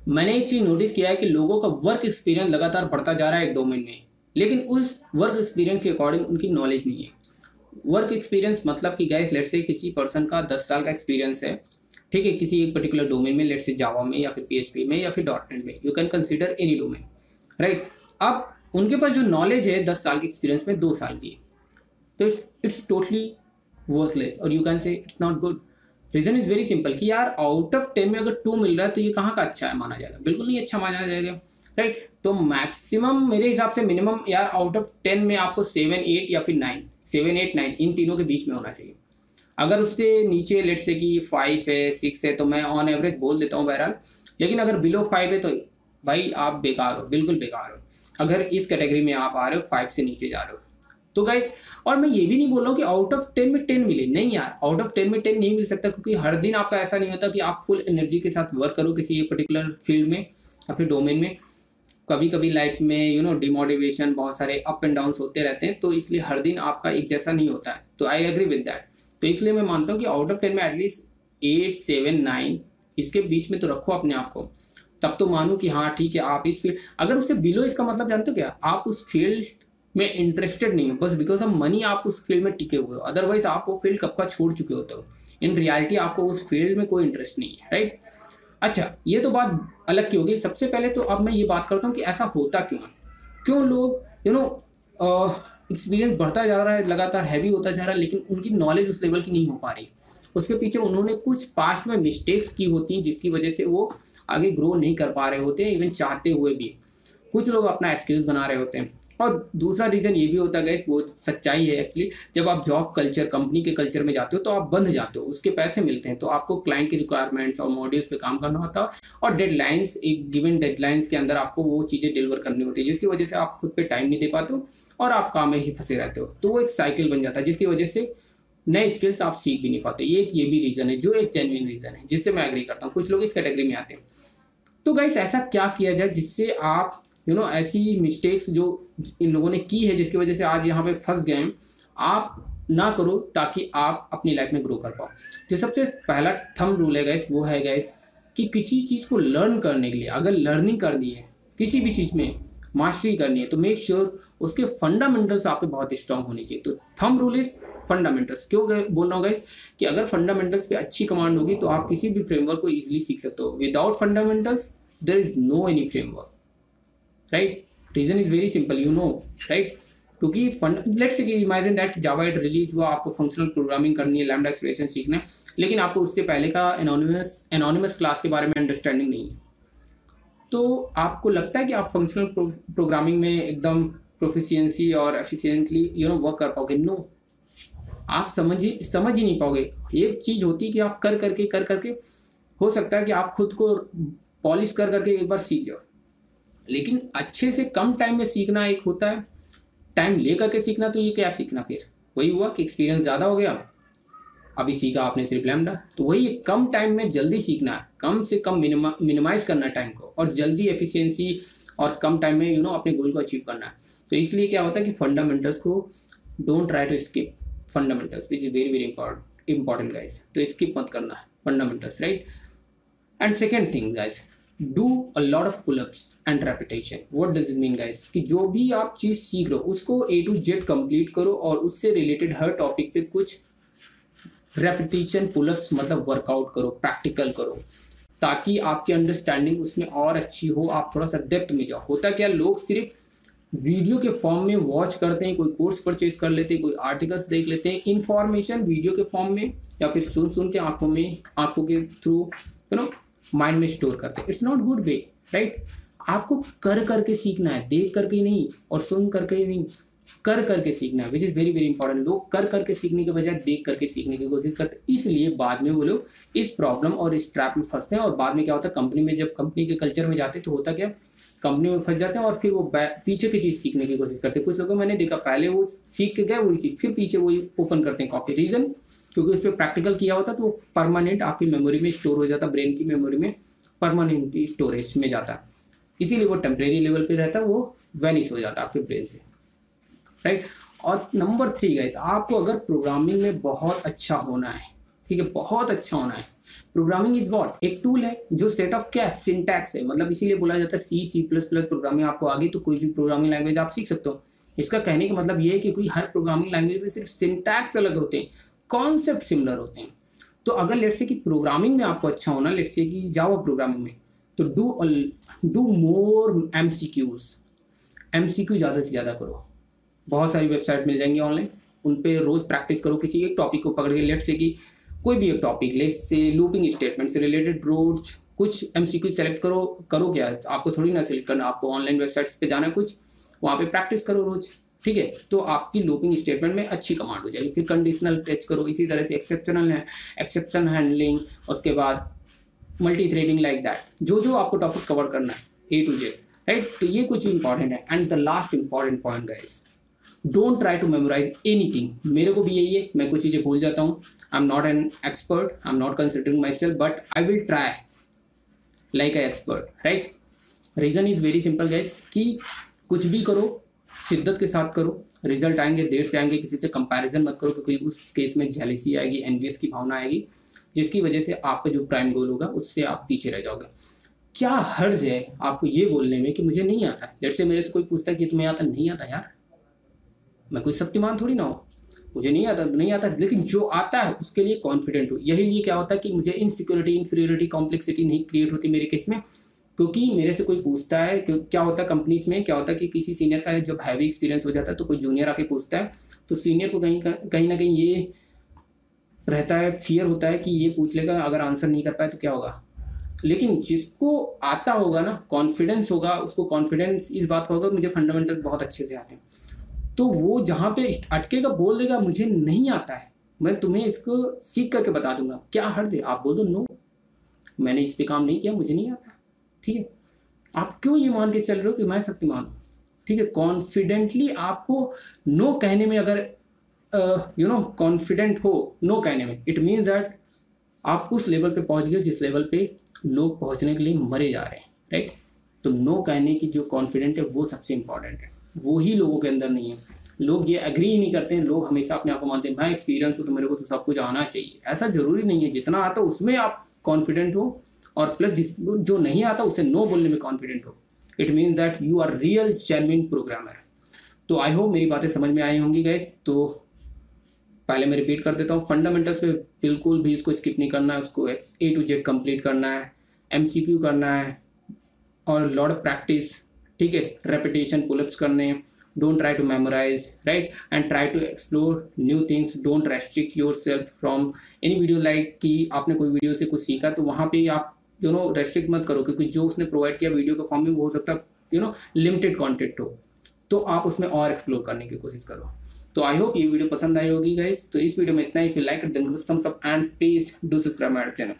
मैंने एक चीज़ नोटिस किया है कि लोगों का वर्क एक्सपीरियंस लगातार बढ़ता जा रहा है एक डोमेन में, लेकिन उस वर्क एक्सपीरियंस के अकॉर्डिंग उनकी नॉलेज नहीं है। वर्क एक्सपीरियंस मतलब कि गाइस लेट्स से किसी पर्सन का 10 साल का एक्सपीरियंस है, ठीक है, किसी एक पर्टिकुलर डोमेन में, लेट्स से जावा में या फिर पीएचपी में या फिर डॉटनेट में, you can consider any domain, right. अब उनके पास जो नॉलेज है 10 साल के एक्सपीरियंस में 2 साल की, तो इट्स टोटली वर्थलेस और you can say it's not good. Reason is very simple कि यार आउट ऑफ 10 में अगर 2 मिल रहा है तो ये कहाँ का अच्छा है माना जाएगा, बिल्कुल नहीं अच्छा माना जाएगा, राइट। तो मैक्सिमम मेरे हिसाब से मिनिमम यार आउट ऑफ 10 में आपको 7, 8 या फिर 9, 7, 8, 9 इन तीनों के बीच में होना चाहिए। अगर उससे नीचे लेट्स से कि 5 है, 6 है, तो मैं ऑन एवरेज बोल देता हूँ बहरहाल, लेकिन अगर बिलो 5 है तो भाई आप बेकार हो, बिल्कुल बेकार हो अगर इस कैटेगरी में आप आ रहे हो, 5 से नीचे जा रहे हो तो गाइस। और मैं ये भी नहीं बोल रहा हूँ कि आउट ऑफ 10 में 10 मिले, नहीं यार, आउट ऑफ 10 में 10 नहीं मिल सकता, क्योंकि हर दिन आपका ऐसा नहीं होता कि आप फुल एनर्जी के साथ वर्क करो किसी एक पर्टिकुलर फील्ड में या फिर डोमेन में। कभी कभी लाइफ में डिमोटिवेशन, बहुत सारे अप एंड डाउन्स होते रहते हैं, तो इसलिए हर दिन आपका एक जैसा नहीं होता है, तो आई एग्री विद दैट। तो इसलिए मैं मानता हूँ कि आउट ऑफ 10 में एटलीस्ट 8, 7, 9 इसके बीच में तो रखो अपने आप को, तब तो मानो कि हाँ ठीक है आप इस फील्ड। अगर उससे बिलो इसका मतलब जानते हो क्या, आप उस फील्ड में इंटरेस्टेड नहीं हो, बस बिकॉज ऑफ मनी आप उस फील्ड में टिके हुए हो, अदरवाइज आप वो फील्ड कब का छोड़ चुके होते हो। इन रियलिटी आपको उस फील्ड में कोई इंटरेस्ट नहीं है, राइट। अच्छा, ये तो बात अलग की होगी। सबसे पहले तो अब मैं ये बात करता हूँ कि ऐसा होता क्यों है, क्यों लोग एक्सपीरियंस बढ़ता जा रहा है, लगातार हैवी होता जा रहा है, लेकिन उनकी नॉलेज उस लेवल की नहीं हो पा रही। उसके पीछे उन्होंने कुछ पास्ट में मिस्टेक्स की होती हैं जिसकी वजह से वो आगे ग्रो नहीं कर पा रहे होते हैं, इवन चाहते हुए भी। कुछ लोग अपना स्किल्स बना रहे होते हैं, और दूसरा रीज़न ये भी होता है गाइस, वो सच्चाई है एक्चुअली, जब आप जॉब कल्चर, कंपनी के कल्चर में जाते हो तो आप बंध जाते हो, उसके पैसे मिलते हैं, तो आपको क्लाइंट की रिक्वायरमेंट्स और मॉड्यूल्स पे काम करना होता है, और डेडलाइंस, एक गिवन डेडलाइंस के अंदर आपको वो चीज़ें डिलीवर करनी होती है, जिसकी वजह से आप खुद पे टाइम नहीं दे पाते हो और आप काम में ही फंसे रहते हो। तो वो एक साइकिल बन जाता है, जिसकी वजह से नए स्किल्स आप सीख भी नहीं पाते। ये भी रीज़न है, जो एक जेन्युइन रीज़न है, जिससे मैं एग्री करता हूँ। कुछ लोग इस कैटेगरी में आते हैं। तो गाइस ऐसा क्या किया जाए जिससे आप ऐसी मिस्टेक्स जो इन लोगों ने की है, जिसकी वजह से आज यहाँ पे फंस गए हैं, आप ना करो, ताकि आप अपनी लाइफ में ग्रो कर पाओ। जो सबसे पहला थंब रूल है गाइस, वो है गाइस कि किसी चीज़ को लर्न करने के लिए, अगर लर्निंग कर दी है, किसी भी चीज़ में मास्टरी करनी है, तो मेक श्योर उसके फंडामेंटल्स आप पे बहुत स्ट्रांग होनी चाहिए। तो थंब रूल इज फंडामेंटल्स। क्यों बोल रहा हूँ गाइस कि अगर फंडामेंटल्स पे अच्छी कमांड होगी तो आप किसी भी फ्रेमवर्क को इजीली सीख सकते हो। Without fundamentals there is no any framework, right. Reason is very simple, right. क्योंकि let's say imagine that Java 8 release हुआ, आपको फंक्शनल प्रोग्रामिंग करनी है, लैम्डा एक्सप्रेशन सीखना है, लेकिन आपको उससे पहले का एनोनिमस क्लास के बारे में अंडरस्टैंडिंग नहीं है, तो आपको लगता है कि आप फंक्शनल प्रोग्रामिंग में एकदम प्रोफिशिएंसी और एफिशिएंटली वर्क कर पाओगे? नो, आप समझ ही नहीं पाओगे। एक चीज़ होती है कि आप कर करके हो सकता है कि आप खुद को पॉलिश कर करके एक बार सीख जाओ, लेकिन अच्छे से कम टाइम में सीखना एक होता है, टाइम ले करके सीखना। तो ये क्या सीखना, फिर वही हुआ कि एक्सपीरियंस ज़्यादा हो गया, अभी सीखा आपने सिर्फ लैम्डा। तो वही कम टाइम में जल्दी सीखना है, कम से कम मिनिमाइज करना है टाइम को, और जल्दी एफिशिएंसी और कम टाइम में अपने गोल को अचीव करना है। तो इसलिए क्या होता है कि फंडामेंटल्स को don't try to skip fundamentals, which is very very important guys. तो स्किप मत करना है fundamentals, right. And second thing guys, do a lot of pullups and repetition. What does it mean guys, कि जो भी आप चीज़ सीख रहे हो उसको A to Z कंप्लीट करो, और उससे रिलेटेड हर टॉपिक पे कुछ रेपिटेशन, पुलअप्स मतलब वर्कआउट करो, प्रैक्टिकल करो, ताकि आपकी अंडरस्टैंडिंग उसमें और अच्छी हो, आप थोड़ा सा डेप्थ में जाओ। होता क्या, लोग सिर्फ वीडियो के फॉर्म में वॉच करते हैं, कोई कोर्स परचेज कर लेते हैं, कोई आर्टिकल्स देख लेते हैं, इन्फॉर्मेशन वीडियो के फॉर्म में या फिर सुन के आंखों के थ्रू माइंड में स्टोर करते हैं। It's not good way, right. आपको कर करके सीखना है, देख करके नहीं और सुन करके नहीं, कर करके सीखना है, which is very very important. लोग कर करके सीखने के बजाय देख करके सीखने की कोशिश करते हैं, इसलिए बाद में वो लोग इस प्रॉब्लम और इस ट्रैप में फंसते हैं। और बाद में क्या होता है, कंपनी में जब कंपनी के कल्चर में जाते हैं तो होता क्या, कंपनी में फंस जाते हैं और फिर वो पीछे की चीज़ सीखने की कोशिश करते हैं। कुछ लोगों मैंने देखा, पहले वो सीख के गए वही चीज़, फिर पीछे वही ओपन करते हैं कॉपी। रीज़न, क्योंकि उस पर प्रैक्टिकल किया होता तो वो परमानेंट आपकी मेमोरी में स्टोर हो जाता, ब्रेन की मेमोरी में परमानेंटली स्टोरेज में जाता है, इसीलिए वो टेम्परेरी लेवल पे रहता है, वो वैनिश हो जाता है आपके ब्रेन से, राइट। और नंबर 3 गाइस, आपको अगर प्रोग्रामिंग में बहुत अच्छा होना है ठीक है, बहुत अच्छा होना है। प्रोग्रामिंग इज व्हाट, एक टूल है जो सेट ऑफ क्या है, सिंटैक्स है, मतलब इसीलिए बोला जाता है C++ प्रोग्रामिंग। आपको आगे तो कोई भी प्रोग्रामिंग लैंग्वेज आप सीख सकते हो। इसका कहने का मतलब ये है कि कोई हर प्रोग्रामिंग लैंग्वेज में सिर्फ सिंटैक्स अलग होते हैं, कॉन्सेप्ट सिमिलर होते हैं। तो अगर लेट्स से कि प्रोग्रामिंग में आपको अच्छा होना, लेट्स से कि जावा प्रोग्रामिंग में, तो डू मोर एमसीक्यू ज़्यादा से ज़्यादा करो। बहुत सारी वेबसाइट मिल जाएंगी ऑनलाइन, उन पे रोज़ प्रैक्टिस करो। किसी एक टॉपिक को पकड़ के, लेट्स से कि कोई भी एक topic, let's say looping statement से रिलेटेड रोज कुछ एमसीक्यू सेलेक्ट करो क्या, आपको थोड़ी ना सेलेक्ट करना, आपको ऑनलाइन वेबसाइट्स पे जाना है, कुछ वहाँ पे प्रैक्टिस करो रोज, ठीक है। तो आपकी लूपिंग स्टेटमेंट में अच्छी कमांड हो जाएगी। फिर कंडीशनल टेस्ट करो, इसी तरह से एक्सेप्शन हैंडलिंग, उसके बाद मल्टी थ्रेडिंग, लाइक दैट, जो आपको टॉपिक कवर करना है A to Z, राइट। तो ये कुछ इंपॉर्टेंट है। And the last important point guys, don't try to memorise anything. मेरे को भी यही है, मैं कुछ चीज़ें भूल जाता हूँ। I am not an expert, I am not considering my self, but I will try like a expert, right. Reason is very simple guys, कि कुछ भी करो शिद्दत के साथ करो, रिजल्ट आएंगे, देर से आएंगे। किसी से कंपैरिजन मत करो, क्योंकि उस केस में जेलसी आएगी, एनवियस की भावना आएगी, जिसकी वजह से आपका जो प्राइम गोल होगा उससे आप पीछे रह जाओगे। क्या हर्ज है आपको ये बोलने में कि मुझे नहीं आता है। लेट्स से मेरे से कोई पूछता है कि तुम्हें आता, नहीं आता यार, मैं कोई शक्तिमान थोड़ी ना हूँ, मुझे नहीं आता, लेकिन जो आता है उसके लिए कॉन्फिडेंट हो। यही लिए क्या होता है कि मुझे इनसिक्योरिटी, इन्फीरियरिटी कॉम्प्लेक्सिटी नहीं क्रिएट होती मेरे केस में, क्योंकि मेरे से कोई पूछता है कि क्या होता है कंपनीज में, क्या होता है कि किसी सीनियर का जब हैवी एक्सपीरियंस हो जाता है तो कोई जूनियर आके पूछता है, तो सीनियर को कहीं ना कहीं ये रहता है, फियर होता है कि ये पूछ लेगा, अगर आंसर नहीं कर पाए तो क्या होगा। लेकिन जिसको आता होगा ना, कॉन्फिडेंस होगा, उसको कॉन्फिडेंस इस बात का होगा मुझे फंडामेंटल्स बहुत अच्छे से आते हैं, तो वो जहाँ पे अटकेगा बोल देगा मुझे नहीं आता है, मैं तुम्हें इसको सीख करके बता दूंगा। क्या हर्ज है, आप बोल दो नो, मैंने इस पे काम नहीं किया, मुझे नहीं आता, ठीक है। आप क्यों ये मान के चल रहे हो कि मैं शक्तिमान हूँ, ठीक है। कॉन्फिडेंटली आपको नो कहने में, अगर कॉन्फिडेंट हो नो कहने में, इट मीन्स दैट आप उस लेवल पे पहुंच गए जिस लेवल पे लोग पहुंचने के लिए मरे जा रहे हैं, राइट। तो नो कहने की जो कॉन्फिडेंट है वो सबसे इंपॉर्टेंट है, वो ही लोगों के अंदर नहीं है। लोग ये एग्री ही नहीं करते हैं, लोग हमेशा अपने आप को मानते हैं मैं एक्सपीरियंस हूँ तो मेरे को तो सब कुछ आना चाहिए। ऐसा जरूरी नहीं है, जितना आता उसमें आप कॉन्फिडेंट हो, और प्लस जो नहीं आता उसे नो बोलने में कॉन्फिडेंट हो, it means that you are real genuine programmer. तो आई होप मेरी बातें समझ में आई होंगी गाइस। तो पहले मैं रिपीट कर देता हूँ, फंडामेंटल्स पे बिल्कुल भी इसको स्किप नहीं करना है, उसको A to Z कंप्लीट करना है, MCQ करना है, और लॉट ऑफ प्रैक्टिस, ठीक है, रेपिटेशन, पुलअप्स करने हैं। Don't try to memorise, right, and try to explore new things. Don't restrict yourself from any video, like कि आपने कोई वीडियो से कुछ सीखा तो वहाँ पे आप रेस्ट्रिक्ट मत करो, क्योंकि जो उसने प्रोवाइड किया वीडियो का फॉर्म में वो हो सकता है लिमिटेड कॉन्टेंट हो, तो आप उसमें और एक्सप्लोर करने की कोशिश करो। तो आई होप ये वीडियो पसंद आई होगी गाइस। तो इस वीडियो में इतना ही। फिर like, thumbs up and please do subscribe my channel.